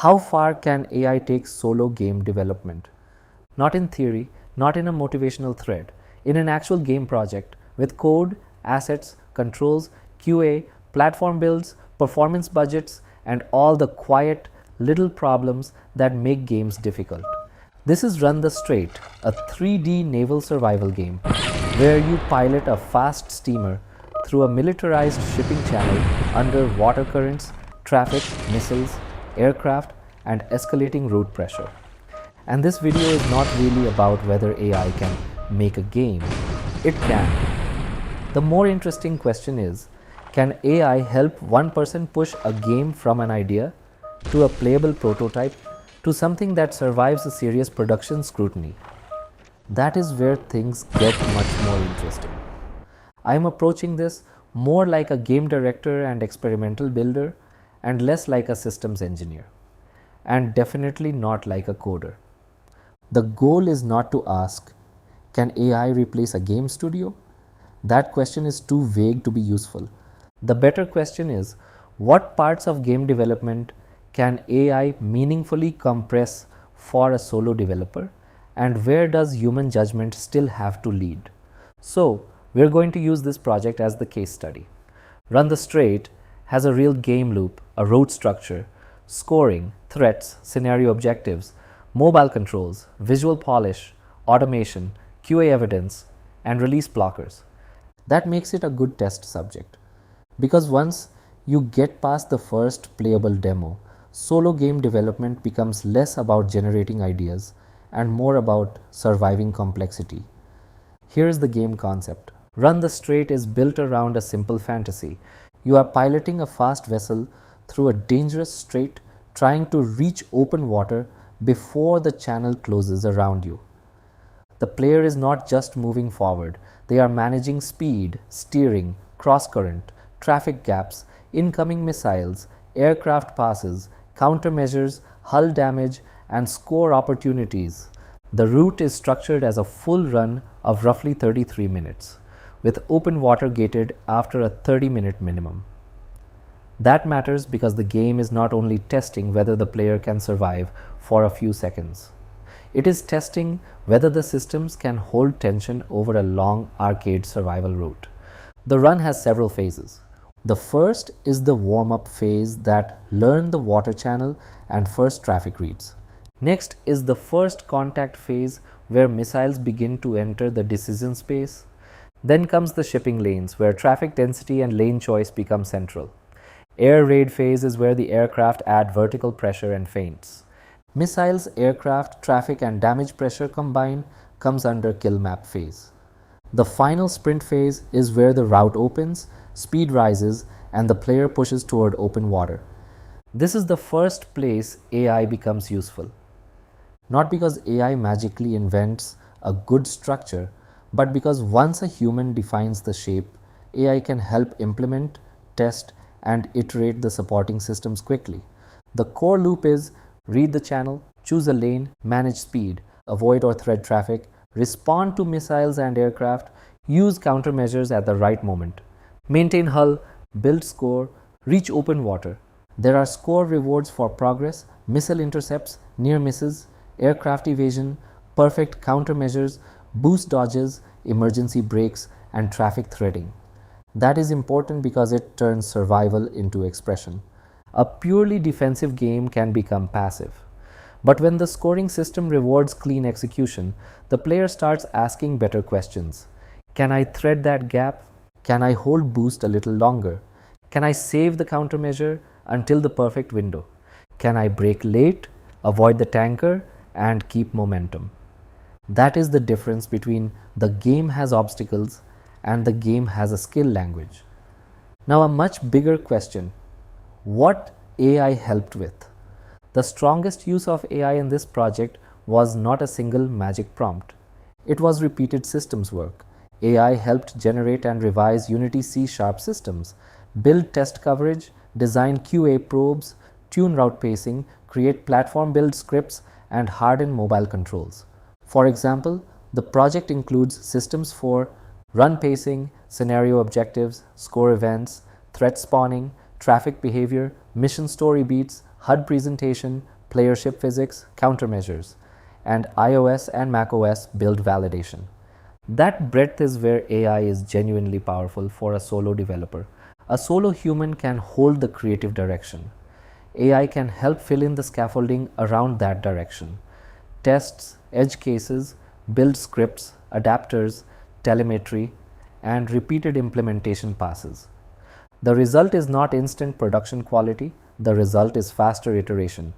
How far can AI take solo game development? Not in theory, not in a motivational thread, in an actual game project with code, assets, controls, QA, platform builds, performance budgets, and all the quiet little problems that make games difficult. This is Run the Strait, a 3D naval survival game where you pilot a fast steamer through a militarized shipping channel under water currents, traffic, missiles, aircraft, and escalating road pressure. And this video is not really about whether AI can make a game. It can. The more interesting question is, can AI help one person push a game from an idea to a playable prototype to something that survives a serious production scrutiny? That is where things get much more interesting. I am approaching this more like a game director and experimental builder and less like a systems engineer, and definitely not like a coder. The goal is not to ask, can AI replace a game studio? That question is too vague to be useful. The better question is, what parts of game development can AI meaningfully compress for a solo developer, and where does human judgment still have to lead? So, we're going to use this project as the case study. Run the Strait has a real game loop, a road structure, scoring, threats, scenario objectives, mobile controls, visual polish, automation, QA evidence, and release blockers. That makes it a good test subject. Because once you get past the first playable demo, solo game development becomes less about generating ideas and more about surviving complexity. Here's the game concept. Run the Strait is built around a simple fantasy. You are piloting a fast vessel through a dangerous strait, trying to reach open water before the channel closes around you. The player is not just moving forward, they are managing speed, steering, cross-current, traffic gaps, incoming missiles, aircraft passes, countermeasures, hull damage, and score opportunities. The route is structured as a full run of roughly 33 minutes, with open water gated after a 30-minute minimum. That matters because the game is not only testing whether the player can survive for a few seconds. It is testing whether the systems can hold tension over a long arcade survival route. The run has several phases. The first is the warm-up phase that learns the water channel and first traffic reads. Next is the first contact phase where missiles begin to enter the decision space. Then comes the shipping lanes where traffic density and lane choice become central. Air raid phase is where the aircraft add vertical pressure and feints. Missiles, aircraft, traffic and damage pressure combined comes under kill map phase. The final sprint phase is where the route opens, speed rises, and the player pushes toward open water. This is the first place AI becomes useful. Not because AI magically invents a good structure, but because once a human defines the shape, AI can help implement, test, and iterate the supporting systems quickly. The core loop is read the channel, choose a lane, manage speed, avoid or thread traffic, respond to missiles and aircraft, use countermeasures at the right moment, maintain hull, build score, reach open water. There are score rewards for progress, missile intercepts, near misses, aircraft evasion, perfect countermeasures, boost dodges, emergency brakes, and traffic threading. That is important because it turns survival into expression. A purely defensive game can become passive. But when the scoring system rewards clean execution, the player starts asking better questions. Can I thread that gap? Can I hold boost a little longer? Can I save the countermeasure until the perfect window? Can I brake late, avoid the tanker, and keep momentum? That is the difference between the game has obstacles and the game has a skill language. Now a much bigger question, what AI helped with? The strongest use of AI in this project was not a single magic prompt. It was repeated systems work. AI helped generate and revise Unity C# systems, build test coverage, design QA probes, tune route pacing, create platform build scripts, and harden mobile controls. For example, the project includes systems for run pacing, scenario objectives, score events, threat spawning, traffic behavior, mission story beats, HUD presentation, playership physics, countermeasures, and iOS and macOS build validation. That breadth is where AI is genuinely powerful for a solo developer. A solo human can hold the creative direction. AI can help fill in the scaffolding around that direction. Tests, edge cases, build scripts, adapters, telemetry, and repeated implementation passes. The result is not instant production quality, the result is faster iteration.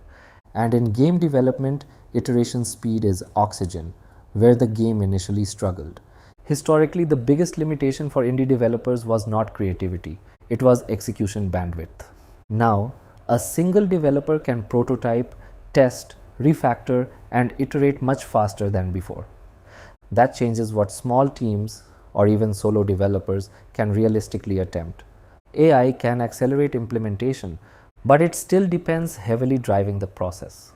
And in game development, iteration speed is oxygen, where the game initially struggled. Historically, the biggest limitation for indie developers was not creativity, it was execution bandwidth. Now, a single developer can prototype, test, refactor, and iterate much faster than before. That changes what small teams or even solo developers can realistically attempt. AI can accelerate implementation, but it still depends heavily driving the process.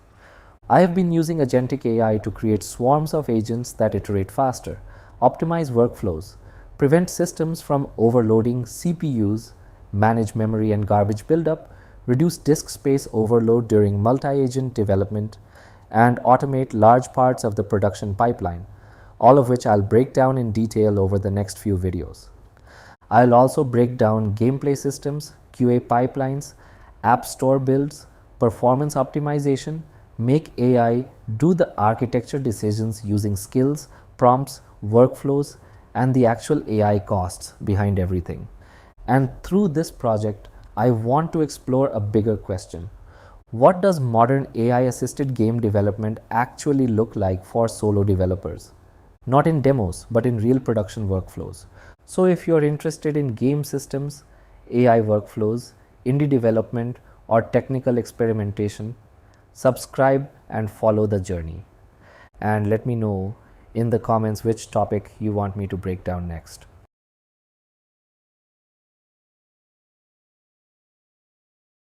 I have been using agentic AI to create swarms of agents that iterate faster, optimize workflows, prevent systems from overloading CPUs, manage memory and garbage buildup, reduce disk space overload during multi-agent development, and automate large parts of the production pipeline, all of which I'll break down in detail over the next few videos. I'll also break down gameplay systems, QA pipelines, app store builds, performance optimization, make AI do the architecture decisions using skills, prompts, workflows, and the actual AI costs behind everything. And through this project, I want to explore a bigger question. What does modern AI-assisted game development actually look like for solo developers? Not in demos, but in real production workflows. So if you're interested in game systems, AI workflows, indie development, or technical experimentation, subscribe and follow the journey. And let me know in the comments which topic you want me to break down next.